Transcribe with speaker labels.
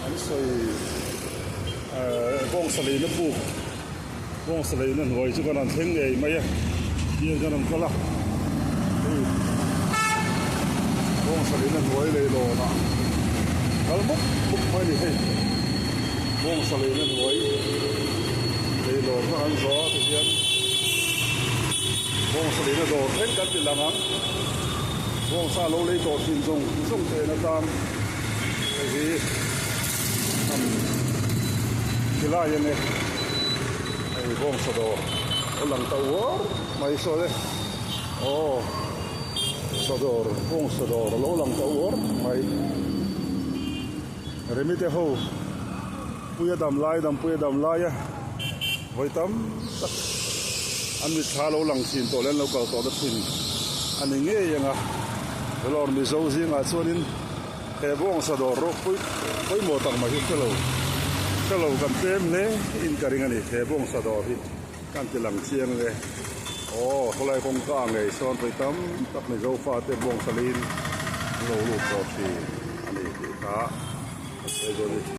Speaker 1: an soi bong salei na pu bong salei na hnuai chu kan an thleng ei mai a ia kan an kala bong salei na hnuai lei lo na al muk mai ni hei bong salei na hnuai lei lo na an zo ti hian bong salei na do thleng kan ti langang bong sa lo lei to thin zong te na tam hi kila yene ai bong sa do lang tawor mai so de sador bong sador lo lang tawor mai remite ho puya dam lai ya voi tam an mi thalo lang sin to len lo ka to da thin ani nge yanga lor mi zo zinga chuanin he bong sador ro pui mo tak ma hi kalo kan tem le in karing ani he bong sador hi kan ti lang chiang le kholai kong ka ngai son pui tam tak mi zo fa te bong salin lo lu ko chi ani ta